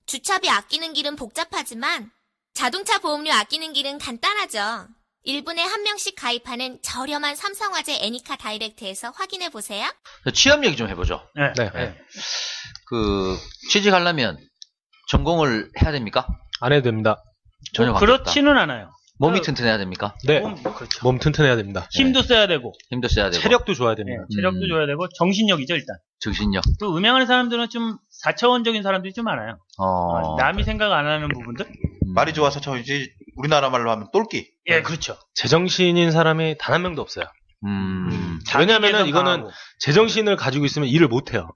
주차비 아끼는 길은 복잡하지만 자동차 보험료 아끼는 길은 간단하죠. 1분에 한 명씩 가입하는 저렴한 삼성화재 애니카 다이렉트에서 확인해보세요. 취업 얘기 좀 해보죠. 네. 취직하려면 전공을 해야 됩니까? 안 해도 됩니다. 전혀 그렇지는 않아요. 몸이 튼튼해야 됩니까? 네. 그렇죠. 몸 튼튼해야 됩니다. 힘도 써야 되고. 힘도 써야 되고. 체력도 좋아야 됩니다. 체력도 줘야 되고, 정신력이죠, 일단. 정신력. 또 음향하는 사람들은 좀 4차원적인 사람들이 좀 많아요. 남이 생각 안 하는 부분들? 말이 좋아서 저이지 우리나라 말로 하면 똘끼. 예, 그렇죠. 제정신인 사람이 단 한 명도 없어요. 왜냐면은 이거는 제정신을 가지고 있으면 일을 못 해요.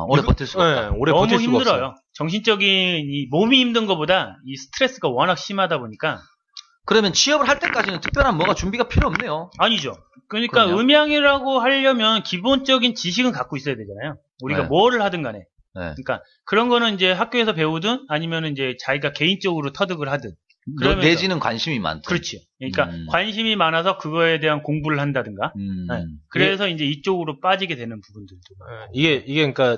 오래 버틸 수가 없다. 네, 오래 너무 버틸 수가 힘들어요. 없어요. 정신적인, 이 몸이 힘든 것보다 이 스트레스가 워낙 심하다 보니까. 그러면 취업을 할 때까지는 특별한 뭐가 준비가 필요 없네요. 아니죠. 그러니까 그럼요? 음향이라고 하려면 기본적인 지식은 갖고 있어야 되잖아요. 우리가 네. 뭐를 하든 간에. 네. 그러니까 그런 거는 이제 학교에서 배우든 아니면 이제 자기가 개인적으로 터득을 하든. 그러면서. 내지는 관심이 많다. 그렇지. 그러니까 관심이 많아서 그거에 대한 공부를 한다든가. 네. 그래서 이제 이쪽으로 빠지게 되는 부분들도. 이게 그러니까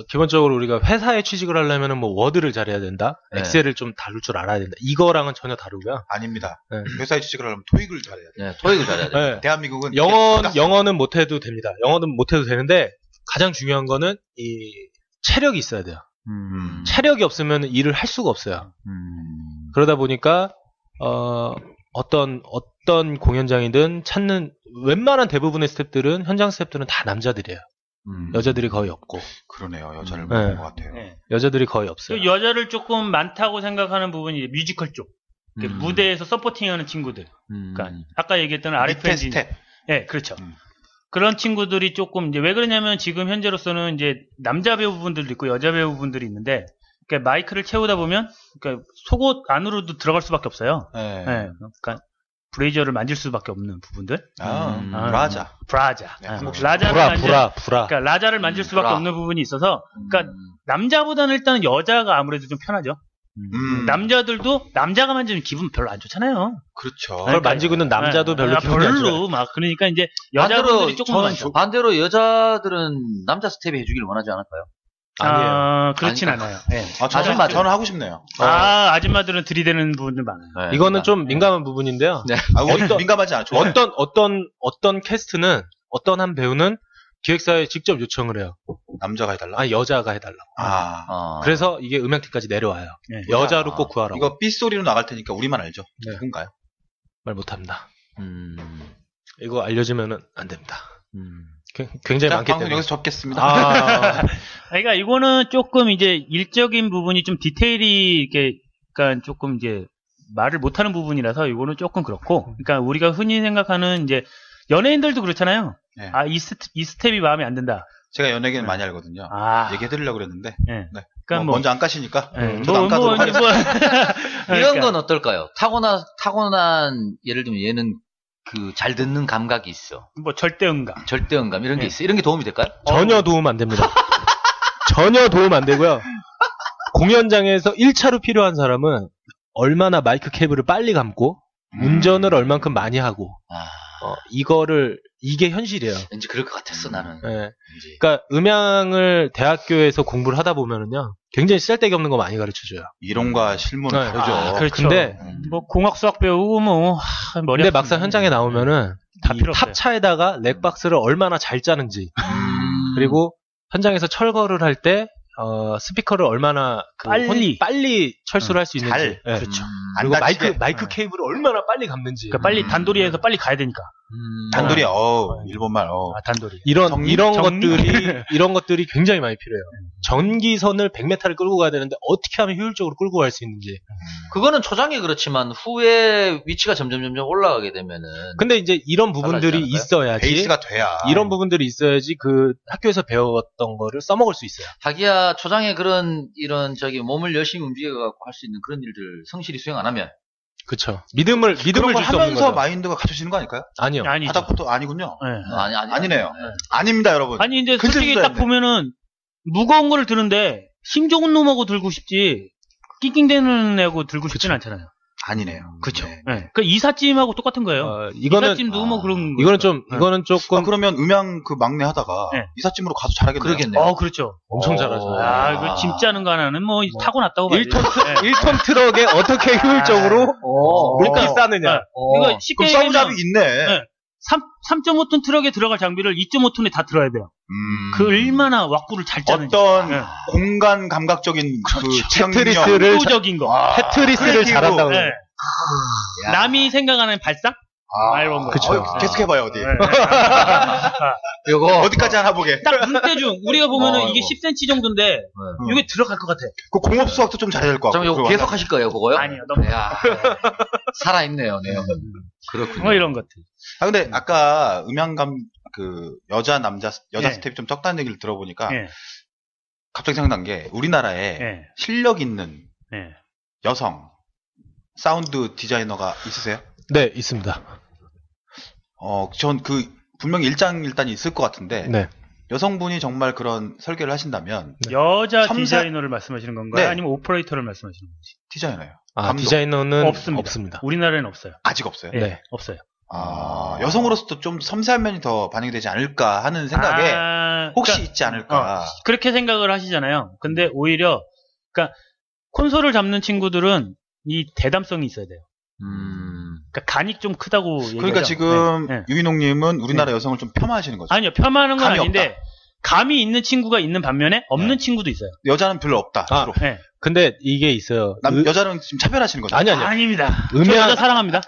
기본적으로 우리가 회사에 취직을 하려면은 뭐 워드를 잘해야 된다, 네. 엑셀을 좀 다룰 줄 알아야 된다. 이거랑은 전혀 다르고요. 아닙니다. 네. 회사에 취직을 하려면 토익을 잘해야 돼요. 네, 토익을 잘해야 돼요. 네. 대한민국은 영어는 못해도 됩니다. 영어는 못해도 되는데 가장 중요한 거는 이 체력이 있어야 돼요. 체력이 없으면 일을 할 수가 없어요. 그러다 보니까 어떤 공연장이든 찾는 웬만한 대부분의 스태프들은 현장 스태프들은 다 남자들이에요. 여자들이 거의 없고. 그러네요. 여자를 못 본 것 같아요. 네. 여자들이 거의 없어요. 여자를 조금 많다고 생각하는 부분이 이제 뮤지컬 쪽. 무대에서 서포팅하는 친구들. 그러니까 아까 얘기했던 RF 엔진. 스텝. 네, 그렇죠. 그런 친구들이 조금 이제 왜 그러냐면 지금 현재로서는 이제 남자 배우분들도 있고 여자 배우분들이 있는데 그러니까 마이크를 채우다 보면 그러니까 속옷 안으로도 들어갈 수밖에 없어요. 네. 네. 그러니까 브레이저를 만질 수밖에 없는 부분들. 브라자. 네, 한국식 브라. 그러니까 라자를 만질 수밖에 없는 부분이 있어서 그러니까 남자보다는 일단 여자가 아무래도 좀 편하죠. 남자들도 남자가 만지면 기분 별로 안 좋잖아요. 그렇죠. 그걸 만지고 있는 남자도 별로 기분이 안 좋아요. 막 그러니까 이제 여자분들이 조금 많죠. 반대로 여자들은 남자 스텝이 해주기를 원하지 않을까요? 아니에요. 그렇진 않아요. 네. 아줌마 저는 하고 싶네요. 아줌마들은 들이대는 부분들 많아요. 네. 이거는 좀 민감한 부분인데요. 네. 우리 민감하지 않아. 좋아요. 어떤 캐스트는 어떤 한 배우는 기획사에 직접 요청을 해요. 남자가 해달라? 아니 여자가 해달라고. 그래서 이게 음향팀까지 내려와요. 네. 여자로 꼭 구하라고. 이거 삐소리로 나갈 테니까 우리만 알죠. 네. 누군가요? 말 못합니다. 이거 알려지면은 안 됩니다. 굉장히 많기 방송 때문에. 여기서 접겠습니다. 그러니까 이거는 조금 이제 일적인 부분이 좀 디테일이 이렇게 그러니까 조금 이제 말을 못하는 부분이라서 이거는 조금 그렇고. 그러니까 우리가 흔히 생각하는 이제 연예인들도 그렇잖아요. 네. 이 스텝이 마음에 안 든다. 제가 연예계는 많이 알거든요. 얘기해드리려고 그랬는데. 네. 네. 그러니까 먼저 안 까시니까. 네. 저도 안 까도록 하겠습니다. 이런 건 어떨까요? 타고난 예를 들면 얘는 잘 듣는 감각이 있어. 뭐 절대음감 이런 게 있어. 이런 게 도움이 될까요? 전혀 도움 안 됩니다. 전혀 도움 안 되고요. 공연장에서 1차로 필요한 사람은 얼마나 마이크 케이블을 빨리 감고 운전을 얼만큼 많이 하고 이게 현실이에요. 왠지 그럴 것 같았어 나는. 네. 그러니까 음향을 대학교에서 공부를 하다 보면은요 굉장히 쓸데기 없는 거 많이 가르쳐줘요. 이론과 실무는 네. 다르죠. 그렇죠. 근데 뭐 공학 수학 배우고 뭐 머리 근데 막상 현장에 나오면은 다 필요 없어요. 탑차에다가 렉박스를 얼마나 잘 짜는지 그리고 현장에서 철거를 할 때 스피커를 얼마나 빨리 철수를 할 수 있는지. 네. 그렇죠. 그리고 마이크 케이블을 얼마나 빨리 감는지. 그러니까 빨리 단도리에서 빨리 가야 되니까. 단돌이, 일본말, 단도리. 이런 것들이 굉장히 많이 필요해요. 전기선을 100m를 끌고 가야 되는데 어떻게 하면 효율적으로 끌고 갈 수 있는지. 그거는 초장에 그렇지만 후에 위치가 점점 올라가게 되면은. 근데 이제 이런 부분들이 있어야지. 베이스가 돼야. 이런 부분들이 있어야지 그 학교에서 배웠던 거를 써먹을 수 있어요. 자기야 초장에 이런 몸을 열심히 움직여갖고 할 수 있는 그런 일들 성실히 수행 안 하면. 그쵸. 믿음을 줄 수 없는 거죠. 하면서 마인드가 갖춰지는 거 아닐까요? 아니요. 바닥부터 아니군요. 네. 아니네요. 아닙니다, 여러분. 아니 이제 솔직히 딱 보면은 무거운 거를 드는데 힘 좋은 놈하고 들고 싶지 낑낑대는 애하고 들고 싶진 않잖아요. 아니네요. 그쵸. 네. 네. 그 이삿짐하고 똑같은 거예요. 이삿짐도 뭐 그런. 이거는 조금. 그러면 음향 그 막내 하다가 네. 이삿짐으로 가서 잘하겠네요. 그러겠네요. 그렇죠. 엄청 잘하죠. 이거 짐 짜는 거 하나는 뭐 타고났다고 봐요. 1톤 트럭에 어떻게 효율적으로 물기 싸느냐. 이거 쉽게 그럼 얘기하면 싸움잡이 있네. 네. 3.5톤 트럭에 들어갈 장비를 2.5톤에 다 들어야 돼요. 그 얼마나 왁구를 잘 짜는지. 어떤 네. 공간 감각적인 그 테트리스를 의도적인 거. 테트리스를 잘한다고. 네. 남이 생각하는 발상? 이런 거. 그쵸. 계속해봐요 어디. 네. 요거 어디까지 하나 보게. 딱 눈대중. 우리가 보면은 이게 10cm 정도인데 이게 들어갈 것 같아. 그 공업 수학도 좀 잘해야 될 것 같고. 그럼 요거 계속 하실 거예요, 그거요? 아니요, 너무. 야, 살아있네요, 내용. 그렇군요. 뭐 이런 것들. 근데 아까 음향감 그 여자 네. 스텝이 좀 적다는 얘기를 들어보니까 네. 갑자기 생각난 게 우리나라에 네. 실력 있는 네. 여성 사운드 디자이너가 있으세요? 네, 있습니다. 전 그 분명히 일장일단이 있을 것 같은데 네. 여성분이 정말 그런 설계를 하신다면 여자 삼사- 디자이너를 말씀하시는 건가요? 네. 아니면 오퍼레이터를 말씀하시는 건지? 디자이너예요. 아, 디자이너는 없습니다. 없습니다. 우리나라에는 없어요. 아직 없어요. 예, 네. 없어요. 여성으로서도 좀 섬세한 면이 더 반영이 되지 않을까 하는 생각에 혹시 그러니까 있지 않을까. 그렇게 생각을 하시잖아요. 근데 오히려 그러니까 콘솔을 잡는 친구들은 이 대담성이 있어야 돼요. 그러니까 간이 좀 크다고 그러니까 얘기하죠. 지금 네, 네. 유인홍님은 우리나라 여성을 좀 폄하하시는 거죠. 아니요, 폄하하는 건 감이 아닌데 없다. 감이 있는 친구가 있는 반면에 없는 친구도 있어요. 여자는 별로 없다. 아, 주로. 네. 근데 이게 있어요. 여자는 지금 차별하시는 거죠. 아니. 아닙니다. 저 음향- 여자 사랑합니다.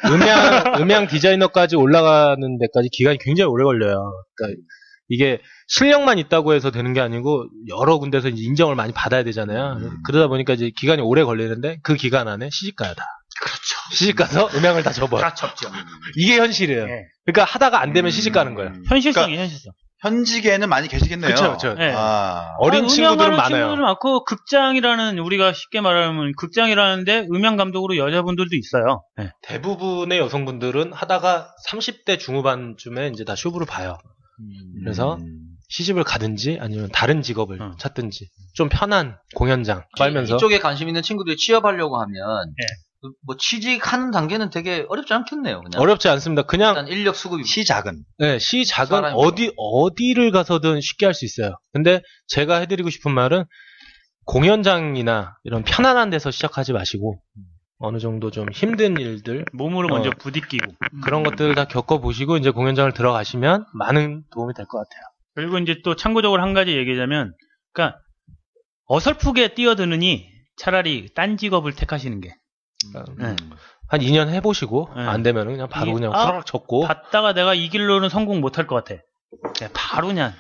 음향 디자이너까지 올라가는 데까지 기간이 굉장히 오래 걸려요. 그러니까 이게 실력만 있다고 해서 되는 게 아니고 여러 군데서 이제 인정을 많이 받아야 되잖아요. 그러다 보니까 이제 기간이 오래 걸리는데 그 기간 안에 시집가야 다. 그렇죠. 시집가서 음향을 다 접어요. 다 접죠. 이게 현실이에요. 네. 그러니까 하다가 안 되면 시집가는 거예요. 현실성이 현실성. 현직에는 많이 계시겠네요. 그쵸. 네. 어린 음향하는 친구들은 많아요. 친구들은 많고 극장이라는 우리가 쉽게 말하면 극장이라는데 음향 감독으로 여자분들도 있어요. 네. 대부분의 여성분들은 하다가 30대 중후반쯤에 이제 다 쇼부를 봐요. 그래서 시집을 가든지 아니면 다른 직업을 찾든지 좀 편한 공연장 빨면서 이쪽에 관심 있는 친구들이 취업하려고 하면 네. 뭐 취직하는 단계는 되게 어렵지 않겠네요. 그냥 어렵지 않습니다. 그냥 일단 인력 수급이 시작은. 네, 시작은 사람이 어디를 가서든 쉽게 할 수 있어요. 근데 제가 해드리고 싶은 말은 공연장이나 이런 편안한 데서 시작하지 마시고 어느 정도 좀 힘든 일들 몸으로 먼저 부딪히고 그런 것들을 다 겪어보시고 이제 공연장을 들어가시면 많은 도움이 될 것 같아요. 그리고 이제 또 참고적으로 한 가지 얘기하자면 그러니까 어설프게 뛰어드느니 차라리 딴 직업을 택하시는 게 한 2년 해보시고 네. 안 되면 그냥 바로 이게- 그냥 아, 후락 쳤고 봤다가 내가 이 길로는 성공 못할 것 같아. 그냥 바로 그냥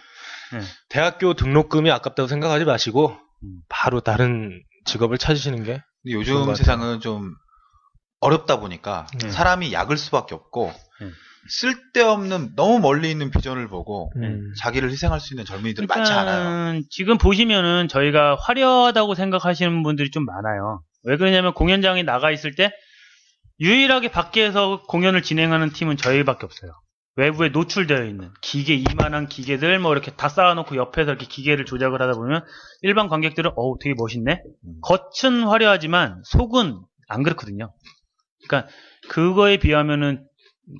대학교 등록금이 아깝다고 생각하지 마시고 바로 다른 직업을 찾으시는 게 근데 좋은 것 요즘 같아요. 세상은 좀 어렵다 보니까 사람이 약을 수밖에 없고 쓸데없는 너무 멀리 있는 비전을 보고 자기를 희생할 수 있는 젊은이들이 많지 않아요. 지금 보시면은 저희가 화려하다고 생각하시는 분들이 좀 많아요. 왜 그러냐면 공연장에 나가 있을 때 유일하게 밖에서 공연을 진행하는 팀은 저희밖에 없어요. 외부에 노출되어 있는 기계, 이만한 기계들 뭐 이렇게 다 쌓아놓고 옆에서 이렇게 기계를 조작을 하다 보면 일반 관객들은 되게 멋있네. 겉은 화려하지만 속은 안 그렇거든요. 그러니까 그거에 비하면은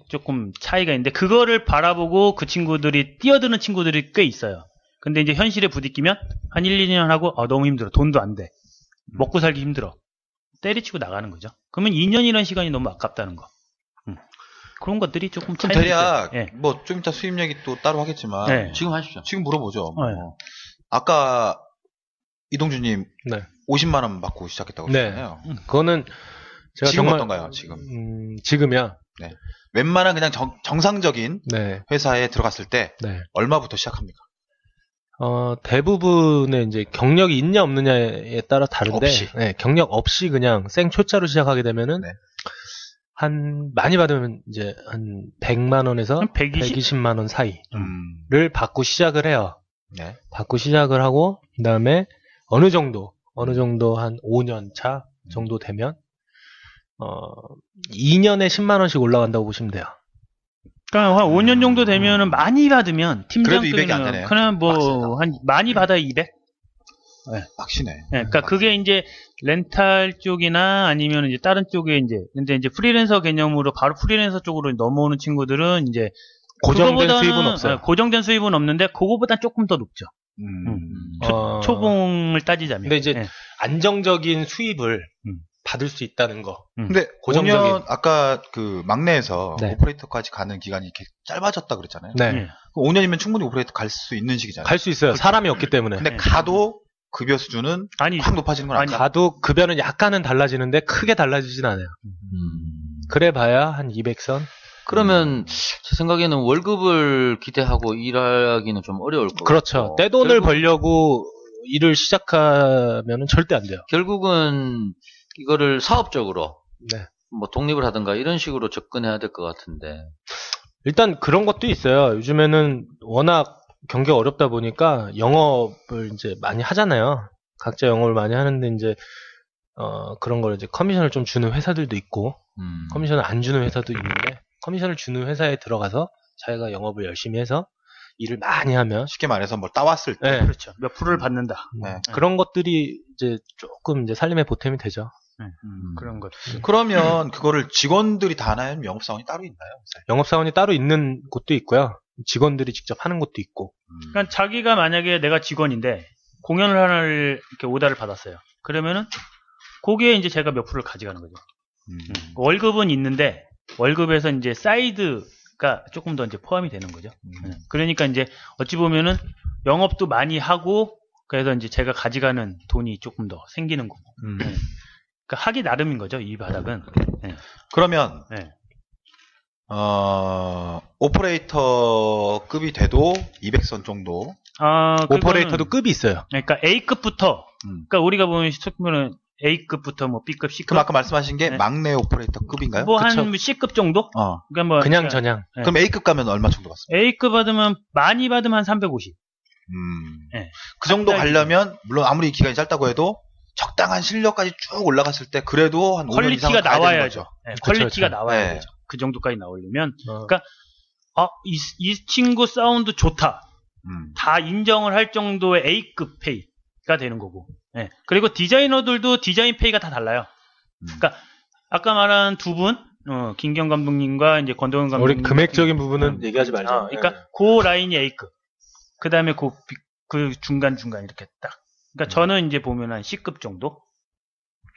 조금 차이가 있는데 그거를 바라보고 그 친구들이 뛰어드는 친구들이 꽤 있어요. 근데 이제 현실에 부딪히면 한 1, 2년 하고 너무 힘들어. 돈도 안 돼. 먹고 살기 힘들어. 때리치고 나가는 거죠. 그러면 2년이라는 시간이 너무 아깝다는 거. 그런 것들이 조금 그럼 차이가 대략 있어요. 예. 뭐 좀 이따 수입 얘기 또 따로 하겠지만 네. 지금 하십시오. 지금 물어보죠. 네. 아까 이동주님 네. 50만 원 받고 시작했다고 네. 하셨잖아요. 그거는 제가 지금 정말 어떤가요? 지금 지금이야. 웬만한 그냥 정상적인 네. 회사에 들어갔을 때 네. 얼마부터 시작합니까? 대부분의 이제 경력이 있냐 없느냐에 따라 다른데, 없이. 네, 경력 없이 그냥 생초짜로 시작하게 되면은, 네. 많이 받으면 이제 한 100만 원에서 한 120? 120만 원 사이를 받고 시작을 해요. 네. 받고 시작을 하고, 그 다음에 어느 정도 한 5년 차 정도 되면, 2년에 10만 원씩 올라간다고 보시면 돼요. 그러니까 한 5년 정도 되면은 많이 받으면 그래도 200이 안 팀장급이면 되네요. 그냥 뭐 한 많이 받아야 200? 네. 빡시네. 네, 그러니까 그게 이제 렌탈 쪽이나 아니면 이제 다른 쪽에 근데 이제 프리랜서 개념으로 바로 프리랜서 쪽으로 넘어오는 친구들은 이제 고정된 수입은 없어요. 고정된 수입은 없는데 그거보다 조금 더 높죠. 초봉을 따지자면. 근데 이제 안정적인 수입을 받을 수 있다는 거. 근데 고정적인. 5년 아까 그 막내에서 오퍼레이터까지 가는 기간이 이렇게 짧아졌다 그랬잖아요. 네. 5년이면 충분히 오퍼레이터 갈 수 있는 시기잖아요. 갈 수 있어요. 사람이 없기 때문에. 근데 가도 급여 수준은 확 높아지는 건 아니에요. 가도 급여는 약간은 달라지는데 크게 달라지진 않아요. 그래 봐야 한 200선. 그러면 제 생각에는 월급을 기대하고 일하기는 좀 어려울 거예요. 그렇죠. 떼돈을 벌려고 일을 시작하면은 절대 안 돼요. 결국은 이거를 사업적으로 네. 뭐 독립을 하든가 이런 식으로 접근해야 될 것 같은데. 일단 그런 것도 있어요. 요즘에는 워낙 경기가 어렵다 보니까 영업을 이제 많이 하잖아요. 각자 영업을 많이 하는데 이제 그런 걸 이제 커미션을 좀 주는 회사들도 있고 커미션을 안 주는 회사도 있는데 커미션을 주는 회사에 들어가서 자기가 영업을 열심히 해서 일을 많이 하면 쉽게 말해서 뭘 따왔을 때 네. 그렇죠. 몇 프로를 받는다. 네. 그런 것들이 이제 조금 이제 살림의 보탬이 되죠. 그런 것. 그러면 그거를 직원들이 다 하나요? 아니면 영업사원이 따로 있나요? 영업사원이 따로 있는 곳도 있고요. 직원들이 직접 하는 곳도 있고. 그러니까 자기가 만약에 내가 직원인데 공연을 하나를 이렇게 오다를 받았어요. 그러면은 거기에 이제 제가 몇 프로를 가져가는 거죠. 월급은 있는데 월급에서 이제 사이드가 조금 더 이제 포함이 되는 거죠. 그러니까 이제 어찌 보면은 영업도 많이 하고 그래서 이제 제가 가져가는 돈이 조금 더 생기는 거고. 그러니까 하기 나름인 거죠, 이 바닥은. 네. 그러면 오퍼레이터급이 돼도 200선 정도. 오퍼레이터도 급이 있어요. 그러니까 A급부터. 그러니까 우리가 보면 보면은 A급부터 뭐 B급, C급. 그럼 아까 말씀하신 게 막내 오퍼레이터급인가요? 뭐 한 C급 정도? 그러니까 뭐 그냥 전향. 그럼 A급 가면 얼마 정도 받습니까? A급 받으면 많이 받으면 한 350. 네. 그 정도 가려면 물론 아무리 기간이 짧다고 해도 적당한 실력까지 쭉 올라갔을 때 그래도 한 5년 이상 나와야죠. 네, 퀄리티가 그쵸. 나와야 되죠. 그 정도까지 나오려면 그러니까 이 친구 사운드 좋다. 다 인정을 할 정도의 A급 페이가 되는 거고. 네. 그리고 디자이너들도 디자인 페이가 다 달라요. 그러니까 아까 말한 두 분, 김경 감독님과 이제 권동현 감독님. 우리 금액적인 부분은 얘기하지 말자. 그러니까 그 라인이 A급. 그다음에 그 중간 이렇게 딱. 그러니까 저는 이제 보면 한 C급 정도.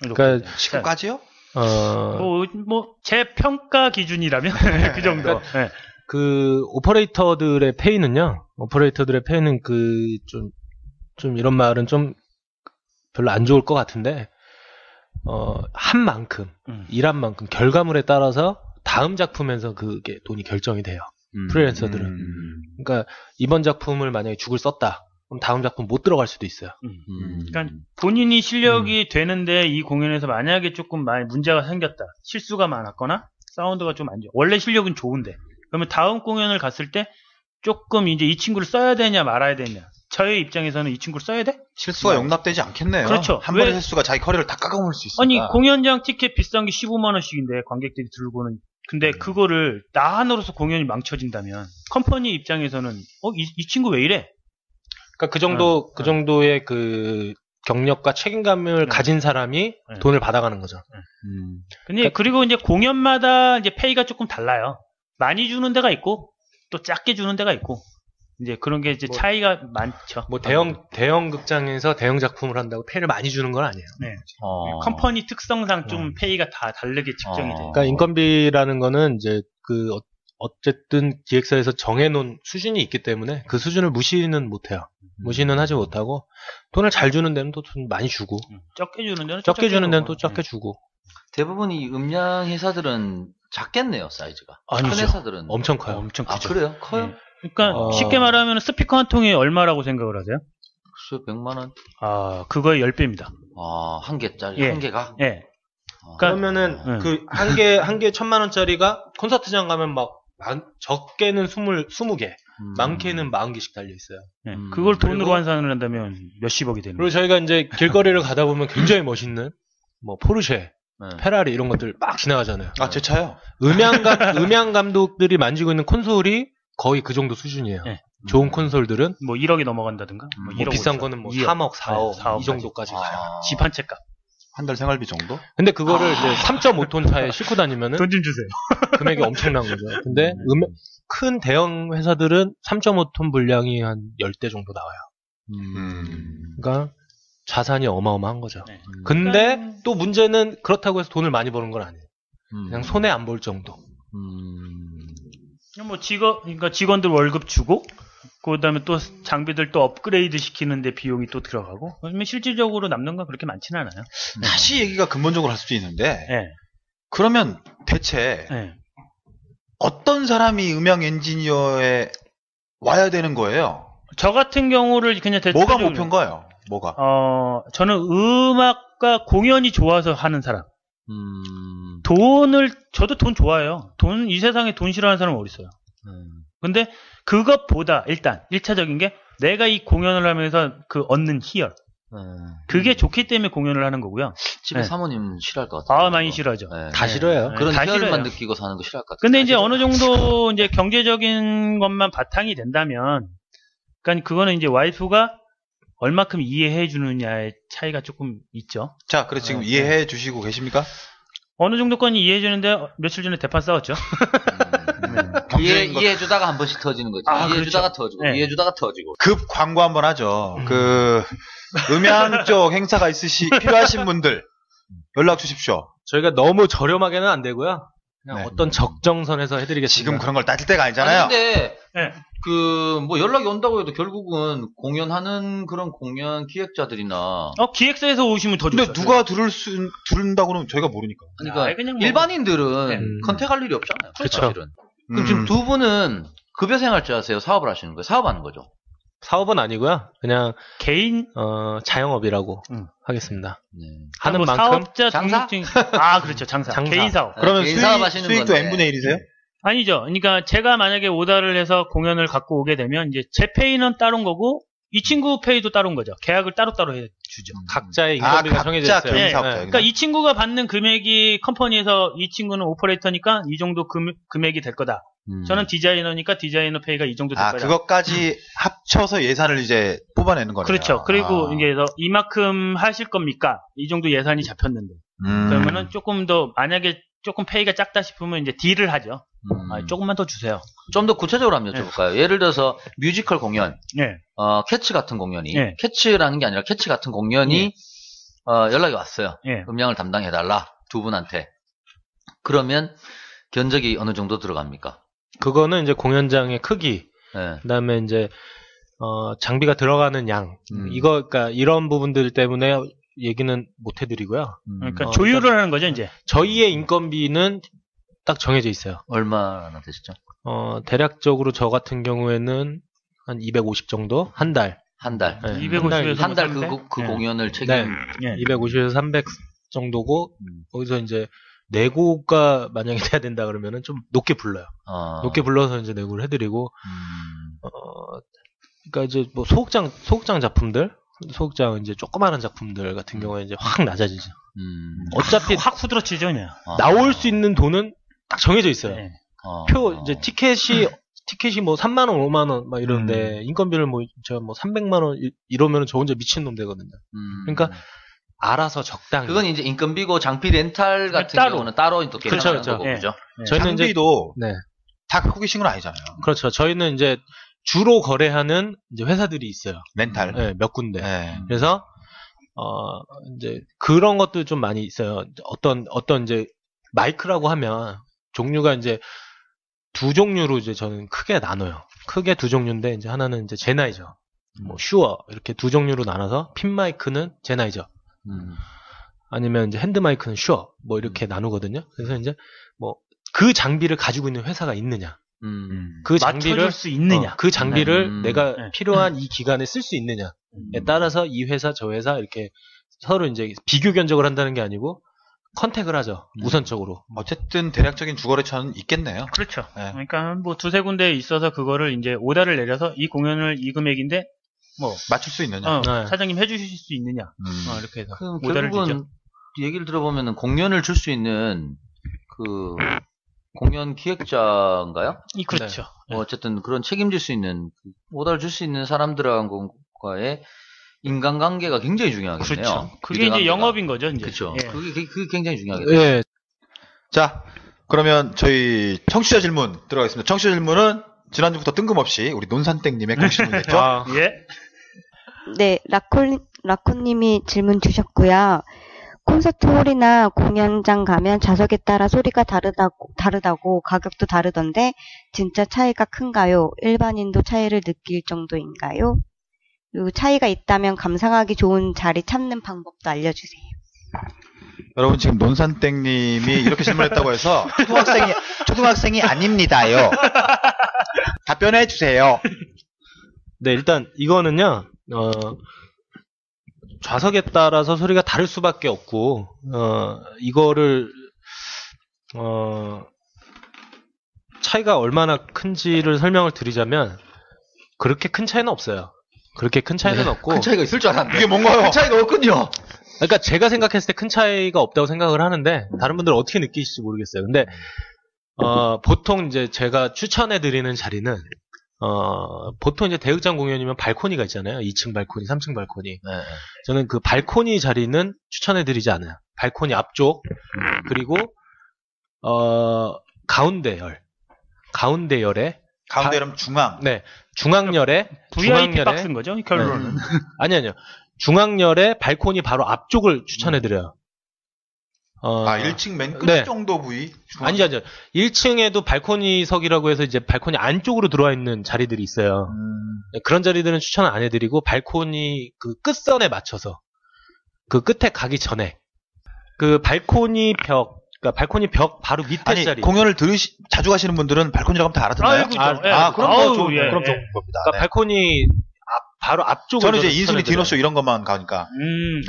그러니까 C급까지요? 뭐 제 평가 기준이라면 그 정도. 그러니까 네. 그 오퍼레이터들의 페이는 그 좀 이런 말은 좀 별로 안 좋을 것 같은데 한 만큼 일한 만큼 결과물에 따라서 다음 작품에서 그게 돈이 결정이 돼요. 프리랜서들은. 그러니까 이번 작품을 만약에 죽을 썼다. 그럼 다음 작품 못 들어갈 수도 있어요. 그러니까 본인이 실력이 되는데 이 공연에서 만약에 조금 많이 문제가 생겼다. 실수가 많았거나 사운드가 좀 안 좋아. 원래 실력은 좋은데. 그러면 다음 공연을 갔을 때 조금 이제 이 친구를 써야 되냐 말아야 되냐. 저의 입장에서는 이 친구를 써야 돼? 실수가 용납되지 않겠네요. 그렇죠. 한 번의 실수가 자기 커리어를 다 깎아먹을 수 있으니까. 아니 공연장 티켓 비싼 게 15만 원씩인데 관객들이 들고는 근데 그거를 나 하나로서 공연이 망쳐진다면 컴퍼니 입장에서는 이 친구 왜 이래? 그러니까 그 정도의 그 경력과 책임감을 가진 사람이 돈을 받아가는 거죠. 근데 그리고 이제 공연마다 이제 페이가 조금 달라요. 많이 주는 데가 있고 또 작게 주는 데가 있고 이제 그런 게 이제 차이가 많죠. 뭐 대형 극장에서 대형 작품을 한다고 페이를 많이 주는 건 아니에요. 네. 컴퍼니 특성상 좀 페이가 다 다르게 측정이 돼요. 그러니까 인건비라는 거는 이제 그 어쨌든 기획사에서 정해놓은 수준이 있기 때문에 그 수준을 무시는 못해요. 무시는 하지 못하고 돈을 잘 주는 데는 또 돈 많이 주고 적게 주는 데는 적게 주는 데는 또 적게 주고. 대부분 이 음량 회사들은 작겠네요, 사이즈가. 아니죠. 큰 회사들은 엄청 커요. 엄청 크죠. 그래요? 커요? 네. 그러니까 쉽게 말하면 스피커 한 통이 얼마라고 생각을 하세요? 글쎄요, 100만 원. 그거의 10배입니다. 한 개짜리, 한 개가? 예. 그러면은 그 한 개 1,000만 원짜리가 콘서트장 가면 막 적게는 20개, 많게는 40개씩 달려 있어요. 그걸 돈으로 환산을 한다면 몇십억이 되는 거예요. 그리고 저희가 이제 길거리를 가다 보면 굉장히 멋있는 뭐 포르쉐, 페라리 이런 것들 막 지나가잖아요. 제 차요? 음향 감독들이 만지고 있는 콘솔이 거의 그 정도 수준이에요. 네. 좋은 콘솔들은 뭐 1억이 넘어간다든가. 뭐 1억 비싼 5천. 거는 뭐 2억. 3억, 4억, 4억 이 정도까지 가요. 집 한 채 값. 한 달 생활비 정도? 근데 그거를 이제 3.5톤 차에 싣고 다니면은 돈 좀 주세요. 금액이 엄청난 거죠. 근데 큰 대형 회사들은 3.5톤 분량이 한 10대 정도 나와요. 그러니까 자산이 어마어마한 거죠. 네. 근데 또 문제는 그렇다고 해서 돈을 많이 버는 건 아니에요. 그냥 손해 안 볼 정도. 뭐 그러니까 직원들 월급 주고, 그다음에 또 장비들 또 업그레이드 시키는데 비용이 또 들어가고, 그러면 실질적으로 남는 건 그렇게 많지는 않아요. 다시 얘기가 근본적으로 할 수도 있는데, 네. 그러면 대체 네. 어떤 사람이 음향 엔지니어에 와야 되는 거예요? 저 같은 경우를 그냥 뭐가 목표인가요? 뭐가? 저는 음악과 공연이 좋아서 하는 사람. 저도 돈 좋아해요. 이 세상에 돈 싫어하는 사람은 어딨어요. 근데 그것보다 일단 1차적인 게 내가 이 공연을 하면서 얻는 희열. 그게 좋기 때문에 공연을 하는 거고요. 집에 네. 사모님 싫어할 것 같아요. 많이 싫어하죠. 네. 다 싫어요. 그런 다 희열만 싫어요. 느끼고 사는 거 싫어할 것 같아요. 근데 이제 어느 정도 이제 경제적인 것만 바탕이 된다면, 그러니까 그거는 이제 와이프가 얼마큼 이해해 주느냐의 차이가 조금 있죠. 자, 그래 지금 이해해 주시고 계십니까? 어느 정도까지 이해해 주는데 며칠 전에 대판 싸웠죠. 이해해주다가 한 번씩 터지는 거지. 이해해주다가 그렇죠. 터지고, 네. 이해해주다가 터지고. 급 광고 한번 하죠. 그 음향 쪽 행사가 필요하신 분들 연락 주십시오. 저희가 너무 저렴하게는 안 되고요. 그냥 네. 어떤 적정선에서 해드리겠습니다. 지금 그런 걸 따질 때가 아니잖아요. 근데, 네. 뭐 연락이 온다고 해도 결국은 공연하는 그런 공연 기획자들이나. 기획사에서 오시면 더 근데 좋죠. 누가 들은다고 그러면 저희가 모르니까. 그러니까 그냥 뭐- 일반인들은 컨택할 일이 없잖아요. 그렇죠. 사실은. 그럼 지금 두 분은 급여 생활자 하세요? 사업을 하시는 거예요? 사업하는 거죠? 사업은 아니고요. 그냥 개인 자영업이라고 하겠습니다. 네. 하는 뭐 만큼 사업자 장사? 등록증 그렇죠. 장사. 장사. 개인 사업. 그러면 개인 사업 하시는 수익도 건데. n분의 1이세요? 아니죠. 그러니까 제가 만약에 오더를 해서 공연을 갖고 오게 되면 이제 제 페이는 따로인 거고 이 친구 페이도 따로인 거죠. 계약을 따로따로 해주죠. 각자의 인건비가 정해져 있어요. 개인 네. 사업자. 그러니까 이 친구가 받는 금액이 컴퍼니에서 이 친구는 오퍼레이터니까 이 정도 금액이 될 거다. 저는 디자이너니까 디자이너 페이가 이 정도 될 거다. 그것까지 합쳐서 예산을 이제 뽑아내는 거네요. 그렇죠. 그리고 이제 이만큼 하실 겁니까? 이 정도 예산이 잡혔는데. 그러면은 조금 더 만약에 조금 페이가 작다 싶으면 이제 딜을 하죠. 조금만 더 주세요. 좀 더 구체적으로 한번 여쭤볼까요? 예를 들어서 뮤지컬 공연, 네. 캐치 같은 공연이, 네. 캐치라는 게 아니라 캐치 같은 공연이 연락이 왔어요. 네. 음향을 담당해달라 두 분한테. 그러면 견적이 어느 정도 들어갑니까? 그거는 이제 공연장의 크기, 네. 그다음에 이제 장비가 들어가는 양, 그러니까 이런 부분들 때문에 얘기는 못 해드리고요. 그러니까 조율을 하는 거죠, 이제. 저희의 인건비는 딱 정해져 있어요. 얼마나 되시죠? 대략적으로 저 같은 경우에는 한 250 정도 한 달. 한 달. 네, 250에서 한 달 뭐 그 네. 공연을 책임. 네. 250에서 300 정도고 거기서 이제 내고가 만약에 돼야 된다 그러면은 좀 높게 불러요. 높게 불러서 이제 내고를 해드리고, 그러니까 이제 뭐 소극장 작품들, 소극장 이제 조그마한 작품들 같은 경우에 이제 확 낮아지죠. 어차피 확 후들어치죠, 그냥. 나올 수 있는 돈은 딱 정해져 있어요. 네. 이제 티켓이 뭐 3만 원, 5만 원 막 이러는데 인건비를 뭐 제가 뭐 300만 원 이러면 저 혼자 미친놈 되거든요. 그러니까 알아서 적당히. 그건 이제 인건비고 장비 렌탈 같은 경우는 따로 또 계산하는 그렇죠. 거고, 그죠? 네. 저희는 장비도 이제 다 갖고 계신 건 아니잖아요. 그렇죠. 저희는 이제 주로 거래하는 이제 회사들이 있어요. 렌탈. 네, 몇 군데. 네. 그래서 이제 그런 것도 좀 많이 있어요. 어떤 이제 마이크라고 하면 종류가 이제 두 종류로 이제 저는 크게 나눠요. 크게 두 종류인데 이제 하나는 이제 제나이저, 뭐 슈어 이렇게 두 종류로 나눠서 핀 마이크는 제나이저, 아니면 이제 핸드 마이크는 슈어 뭐 이렇게 나누거든요. 그래서 이제 뭐 그 장비를 가지고 있는 회사가 있느냐, 그 장비를 맞춰줄 수 있느냐, 그 장비를 내가 네. 필요한 이 기간에 쓸 수 있느냐에 따라서 이 회사 저 회사 이렇게 서로 이제 비교 견적을 한다는 게 아니고 컨택을 하죠. 우선적으로. 어쨌든 대략적인 주거래처는 있겠네요. 그렇죠. 네. 그러니까 뭐 두세 군데 있어서 그거를 이제 오다를 내려서 이 공연을 이 금액인데 뭐 맞출 수 있느냐. 네. 사장님 해주실 수 있느냐. 이렇게 해서 그럼 오다를 결국은 내죠. 얘기를 들어보면은 공연을 줄 수 있는 그 공연 기획자인가요? 그렇죠. 네. 어쨌든 그런 책임질 수 있는, 오다를 줄 수 있는 사람들과의 인간관계가 굉장히 중요하겠네요. 그렇죠. 그게 이제 영업인 거죠, 이제. 그렇죠. 예. 그게 굉장히 중요하겠네요. 예. 자, 그러면 저희 청취자 질문 들어가겠습니다. 청취자 질문은 지난주부터 뜬금없이 우리 논산땡님의 공식문이었죠. 예. 네, 라코님이 질문 주셨고요. 콘서트 홀이나 공연장 가면 좌석에 따라 소리가 다르다고 가격도 다르던데 진짜 차이가 큰가요? 일반인도 차이를 느낄 정도인가요? 그리고 차이가 있다면 감상하기 좋은 자리 찾는 방법도 알려주세요. 여러분 지금 논산땡님이 이렇게 질문했다고 해서 초등학생이 아닙니다요. 답변해 주세요. 네, 일단 이거는요. 좌석에 따라서 소리가 다를 수밖에 없고 이거를 차이가 얼마나 큰지를 설명을 드리자면 그렇게 큰 차이는 없어요. 그렇게 큰 차이는 없고 큰 차이가 있을 줄 알았는데 이게 뭔가요? 큰 차이가 없군요. 그러니까 제가 생각했을 때 큰 차이가 없다고 생각을 하는데 다른 분들은 어떻게 느끼실지 모르겠어요. 근데 보통 이제 제가 추천해 드리는 자리는 보통 이제 대극장 공연이면 발코니가 있잖아요. 2층 발코니, 3층 발코니. 네. 저는 그 발코니 자리는 추천해 드리지 않아요. 발코니 앞쪽 그리고 가운데열에 가운데열은 중앙. 네, 중앙열에 VIP 박스인 거죠, 결론은. 네. 아니요. 중앙열에 발코니 바로 앞쪽을 추천해 드려요. 1층 맨 끝 네. 정도 부위? 아니죠. 1층에도 발코니석이라고 해서 이제 발코니 안쪽으로 들어와 있는 자리들이 있어요. 네, 그런 자리들은 추천 안 해드리고 발코니 그 끝선에 맞춰서 그 끝에 가기 전에 그 발코니 벽, 그러니까 발코니 벽 바로 밑에 자리. 공연을 자주 가시는 분들은 발코니라고 하면 다 알아듣나요? 그럼 좋은 겁니다. 그러니까 발코니 바로 앞쪽으로. 저는 이제 인순이 디노쇼 이런 것만 가니까.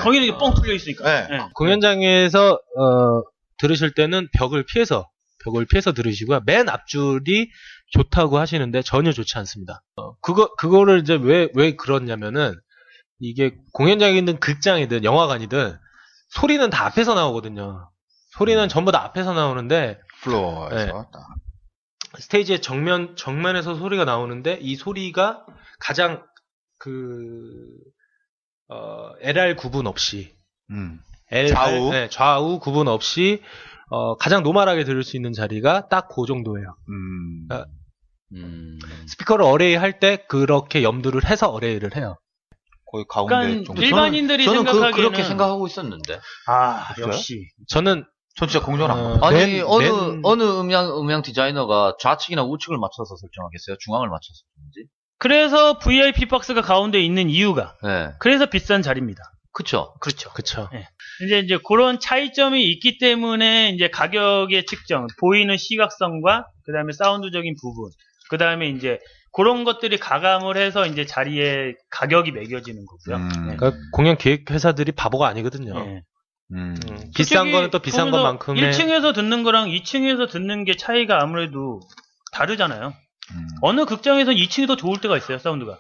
거기는 이게 뻥 뚫려 있으니까. 네. 공연장에서 들으실 때는 벽을 피해서 들으시고요. 맨 앞줄이 좋다고 하시는데 전혀 좋지 않습니다. 그거를 이제 왜 그러냐면은 이게 공연장이든 극장이든 영화관이든 소리는 다 앞에서 나오거든요. 소리는 전부 다 앞에서 나오는데 플로어에서. 네. 스테이지의 정면에서 소리가 나오는데 이 소리가 가장 LR 구분 없이 좌우 구분 없이 가장 노멀하게 들을 수 있는 자리가 딱 그 정도예요. 스피커를 어레이 할 때 그렇게 염두를 해서 어레이를 해요. 거의 가운데 그러니까 정도. 일반인들이 저는 생각하기에는 그렇게 생각하고 있었는데. 역시. 전 진짜 공존한 아니 어느 음향 디자이너가 좌측이나 우측을 맞춰서 설정하겠어요? 중앙을 맞춰서 그런지? 그래서 VIP 박스가 가운데 있는 이유가 네. 그래서 비싼 자리입니다. 그렇죠. 네. 이제 그런 차이점이 있기 때문에 이제 가격의 측정, 보이는 시각성과 그다음에 사운드적인 부분, 그다음에 이제 그런 것들이 가감을 해서 이제 자리에 가격이 매겨지는 거고요. 네. 그러니까 공연 기획 회사들이 바보가 아니거든요. 네. 비싼 거는 또 비싼 것만큼의 1층에서 듣는 거랑 2층에서 듣는 게 차이가 아무래도 다르잖아요. 어느 극장에서는 2층이 더 좋을 때가 있어요, 사운드가.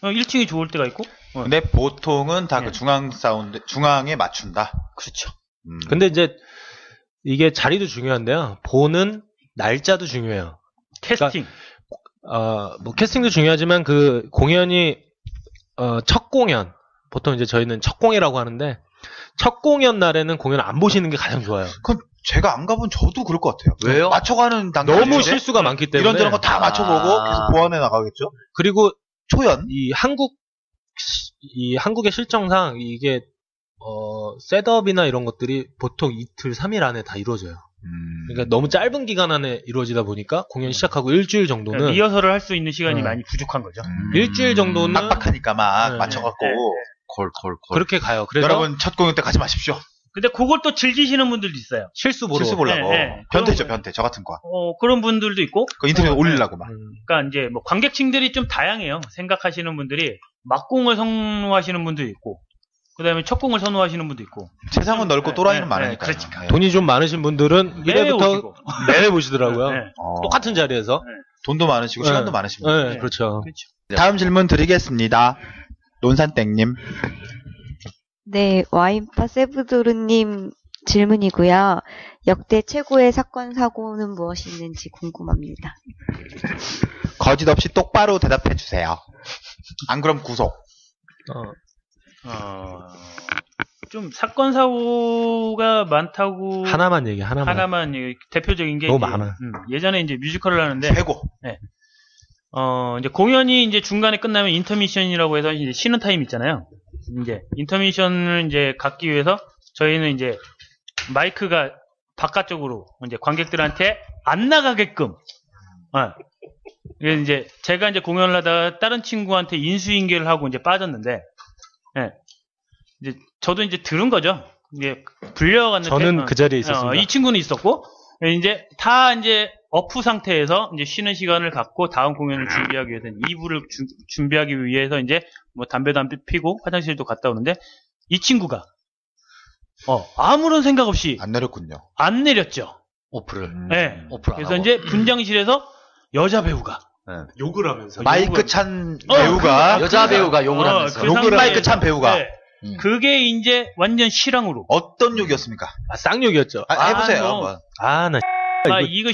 1층이 좋을 때가 있고. 근데 보통은 다 그 중앙에 맞춘다. 그렇죠. 근데 이제 이게 자리도 중요한데요. 보는 날짜도 중요해요. 캐스팅. 뭐 캐스팅도 중요하지만 그 공연이 첫 공연, 보통 이제 저희는 첫 공이라고 하는데 첫 공연 날에는 공연 안 보시는 게 가장 좋아요. 그건 제가 안 가본 저도 그럴 것 같아요. 왜요? 맞춰가는 단계 너무 실수가 많기 때문에 이런저런 거 다 맞춰보고 계속 보완해 나가겠죠. 그리고 초연 이 한국의 실정상 이게 셋업이나 이런 것들이 보통 이틀 3일 안에 다 이루어져요. 그러니까 너무 짧은 기간 안에 이루어지다 보니까 공연 시작하고 일주일 정도는 그러니까 리허설을 할 수 있는 시간이 많이 부족한 거죠. 일주일 정도는 빡빡하니까 막 맞춰갖고 콜. 그렇게 가요. 그래서 여러분 첫 공연 때 가지 마십시오. 근데 그걸 또 즐기시는 분들도 있어요. 실수 보려고. 변태죠, 변태. 저 같은 거. 그런 분들도 있고. 그 인터넷에 올리려고 막. 그러니까 이제 뭐 관객층들이 좀 다양해요. 생각하시는 분들이 막공을 선호하시는 분도 있고, 그다음에 첫 공을 선호하시는 분도 있고. 세상은 넓고 또라이는 많으니까. 그렇죠. 돈이 좀 많으신 분들은 1회부터 매회 보시더라고요. 똑같은 자리에서. 돈도 많으시고 시간도 많으시고. 네, 그렇죠. 다음 질문 드리겠습니다. 논산땡님. 네, 와인파 세브도르님 질문이고요. 역대 최고의 사건 사고는 무엇이 있는지 궁금합니다. 거짓 없이 똑바로 대답해 주세요. 안 그럼 구속. 좀 사건 사고가 많다고 하나만 얘기 하나만 얘기. 대표적인 게 너무 이제, 많아. 예전에 이제 뮤지컬을 하는데 최고. 네. 이제 공연이 이제 중간에 끝나면 인터미션이라고 해서 이제 쉬는 타임 있잖아요. 이제 인터미션을 이제 갖기 위해서 저희는 이제 마이크가 바깥쪽으로 이제 관객들한테 안 나가게끔. 그래서 이제 제가 이제 공연을 하다가 다른 친구한테 인수인계를 하고 이제 빠졌는데, 이제 저도 이제 들은 거죠. 이제 불려갔는데 저는 그 자리에 있었습니다. 이 친구는 있었고 이제 다 이제 어프 상태에서 이제 쉬는 시간을 갖고 다음 공연을 준비하기 위해서 2부를 준비하기 위해서 이제 뭐 담배도 안 피고 화장실도 갔다 오는데 이 친구가 아무런 생각 없이 안 내렸군요. 안 내렸죠. 오프를. 네. 오프를 안 그래서 하고. 이제 분장실에서 여자 배우가 욕을 하면서 마이크 찬 배우가 여자 배우가 욕을 하면서. 그 욕을 상태에서- 마이크 찬 배우가. 네. 그게 이제 완전 실황으로. 어떤 욕이었습니까? 쌍욕이었죠. 해보세요. 뭐. 한번. 이거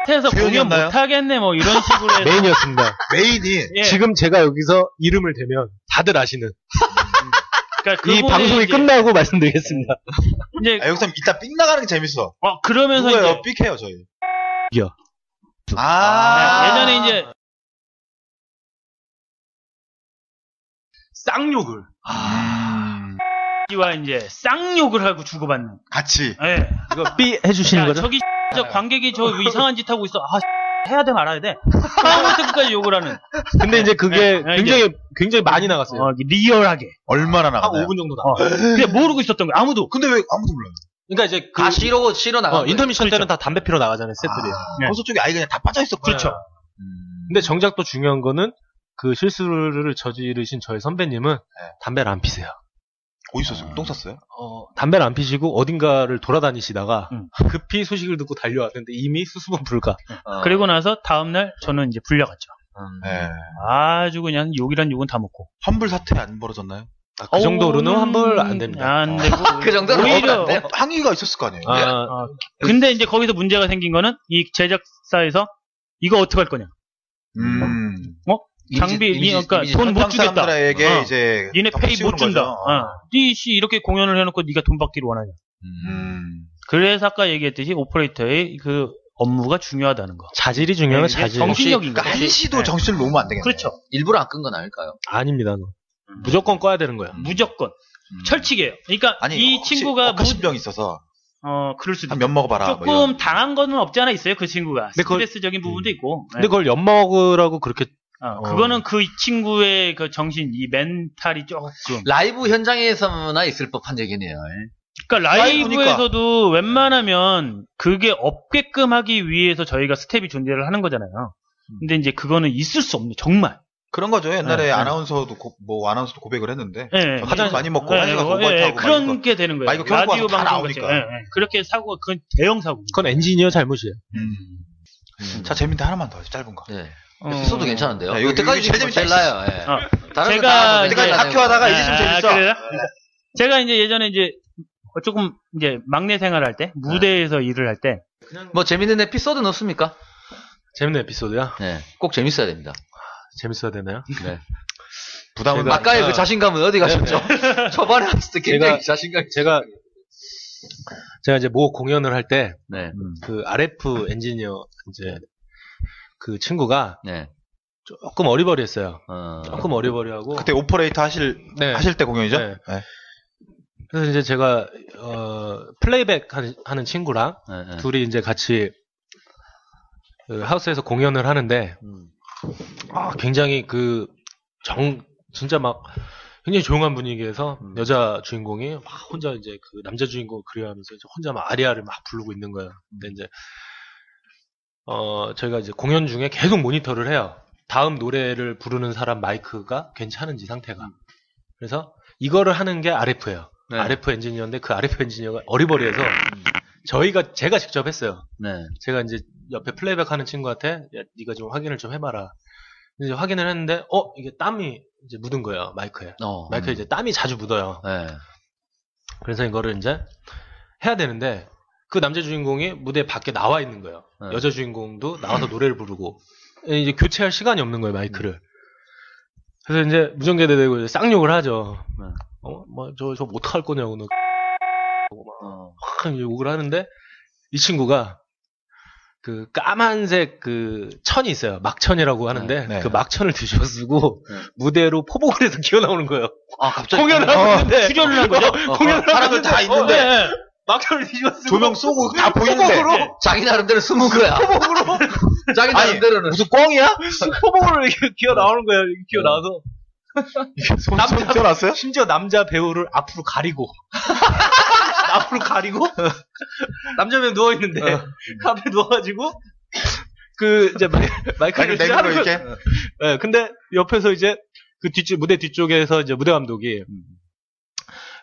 해서 공연 주연이었나요? 못하겠네 뭐 이런 식으로 해서 메인이었습니다. 메인이 예. 지금 제가 여기서 이름을 대면 다들 아시는 그러니까 이 그분이 방송이 이제- 끝나고 말씀드리겠습니다. 이제 여기서 이따 삑 나가는 게 재밌어. 그러면서 누구예요? 이제 삑해요 저희. 이요. 예전에 이제 쌍욕을. 와 이제 쌍욕을 하고 주고받는. 같이. 예. 이거 삐 해주시는 야, 거죠? 저기 저 관객이 저 이상한 짓 하고 있어. 해야 돼 말아야 돼. 처음부터 끝까지 욕을 하는. 근데 이제 그게 네, 굉장히 많이 나갔어요. 리얼하게. 얼마나 한 나가나요? 5분 정도 나갔어요. 근데 모르고 있었던 거야. 아무도. 근데 왜 아무도 몰라요? 그러니까 이제 다 싫어 나가. 인터미션 그렇죠. 때는 다 담배 피러 나가잖아요, 스태프들이. 네. 콘서트 쪽에 아예 그냥 다 빠져 있었고. 그렇죠. 근데 정작 또 중요한 거는 그 실수를 저지르신 저희 선배님은 담배를 안 피세요. 어디 있었어요? 똥 쌌어요? 담배를 안 피시고 어딘가를 돌아다니시다가 음. 급히 소식을 듣고 달려왔는데 이미 수습은 불가. 그리고 나서 다음날 저는 이제 불려갔죠. 네. 아주 그냥 욕이란 욕은 다 먹고. 환불 사태 안 벌어졌나요? 그 정도로는 환불 안 됩니다. 안 되고. 그 정도는 오히려. 안 돼요? 항의가 있었을 거 아니에요? 근데 이제 거기서 문제가 생긴 거는 이 제작사에서 이거 어떻게 할 거냐. 장비, 그러니까 돈 못 주겠다. 사람들에게 이제 니네 덮어 페이 씌우는 못 준다. 거죠. 니씨 이렇게 공연을 해놓고 니가 돈 받기를 원하냐. 그래서 아까 얘기했듯이 오퍼레이터의 그 업무가 중요하다는 거. 자질이 중요한 네, 자질. 정신력인 그러니까 거죠. 한시도 정신을 놓으면 안 되겠네. 그렇죠. 일부러 안 끈 건 아닐까요? 아닙니다. 무조건 꺼야 되는 거야. 무조건. 철칙이에요. 그러니까 아니, 이 친구가 억하신병이 있어서 그럴 수도 한 몇 먹어봐라. 뭐 조금 이런. 당한 거는 없지 않아 있어요. 그 친구가. 근데 그걸- 스트레스적인 부분도 있고. 근데 그걸 엿먹으라고 그렇게 그거는 그 친구의 그 정신, 이 멘탈이 조금. 라이브 현장에서나 있을 법한 얘기네요. 그러니까 라이브니까. 라이브에서도 웬만하면 그게 없게끔 하기 위해서 저희가 스텝이 존재를 하는 거잖아요. 근데 이제 그거는 있을 수 없는, 정말. 그런 거죠. 옛날에 네. 아나운서도 아나운서도 고백을 했는데 네. 화장실 많이 먹고 화장실 가고 타고 그런 게 되는 거예요. 마이크 켜놓고 라디오 와서 다 방송 같이. 나오니까. 그렇게 사고가, 그건 대형 사고. 그건 엔지니어 잘못이에요. 자, 재밌는데 하나만 더 짧은 거. 네. 에피소드 괜찮은데요? 야, 이거 여태까지 제일 제일 재밌다, 나요. 예. 다른 제가 거 이제- 여태까지 다큐 하다가 이제 좀 재밌어. 그래요? 제가 이제 예전에 이제 조금 이제 막내 생활할 때, 무대에서 일을 할 때, 뭐 재밌는 에피소드는 없습니까? 재밌는 에피소드야? 네. 꼭 재밌어야 됩니다. 재밌어야 되나요? 네. 부담은 제가- 아까의 그 자신감은 어디 가셨죠? 초반에 왔을 때 굉장히 제가- 자신감이. 제가 이제 모 공연을 할 때 네. 그 RF 엔지니어 이제 그 친구가 네. 조금 어리버리했어요. 어. 조금 어리버리하고 그때 오퍼레이터 하실 때 공연이죠? 네. 네. 그래서 이제 제가 플레이백 하는 친구랑 네, 네. 둘이 이제 같이 그 하우스에서 공연을 하는데 굉장히 진짜 막 굉장히 조용한 분위기에서 여자 주인공이 막 혼자 이제 그 남자 주인공을 그리워하면서 이제 혼자 막 아리아를 막 부르고 있는 거예요. 근데 이제 저희가 이제 공연 중에 계속 모니터를 해요. 다음 노래를 부르는 사람 마이크가 괜찮은지 상태가. 그래서 이거를 하는 게 RF예요. 네. RF 엔지니어인데 그 RF 엔지니어가 어리버리해서 제가 직접 했어요. 네. 제가 이제 옆에 플레이백 하는 친구한테 야, 네가 좀 확인을 좀 해봐라. 이제 확인을 했는데 이게 땀이 이제 묻은 거예요 마이크에. 마이크에 이제 땀이 자주 묻어요. 네. 그래서 이거를 이제 해야 되는데 그 남자 주인공이 무대 밖에 나와 있는 거예요. 여자 주인공도 나와서 노래를 부르고 이제 교체할 시간이 없는 거예요, 마이크를. 그래서 이제 무전기에 대고 이제 쌍욕을 하죠. 저 어떡할 거냐고 확 욕을 하는데 이 친구가 그 까만색 그 천이 있어요. 막천이라고 하는데 그 막천을 뒤집어쓰고 무대로 포복을 해서 기어 나오는 거예요. 아, 갑자기 공연을 하고 있는데 출연을 한 거죠? 공연을 사람들 다 있는데 막천을 뒤집어쓰고 조명 쏘고 다 보이는데 포복으로 자기 나름대로 숨은 거야. 포복으로 자기 나름대로는 무슨 꽝이야? 포복으로 이렇게 기어 나오는 거예요. 이렇게 기어 나와서 손 튀어나왔어요? 심지어 남자 배우를 앞으로 가리고 남자 배우 누워 있는데 그 앞에 누워가지고 그 이제 마이크를 내밀어 하는 이렇게. 네, 근데 옆에서 이제 그 무대 뒤쪽에서 이제 무대 감독이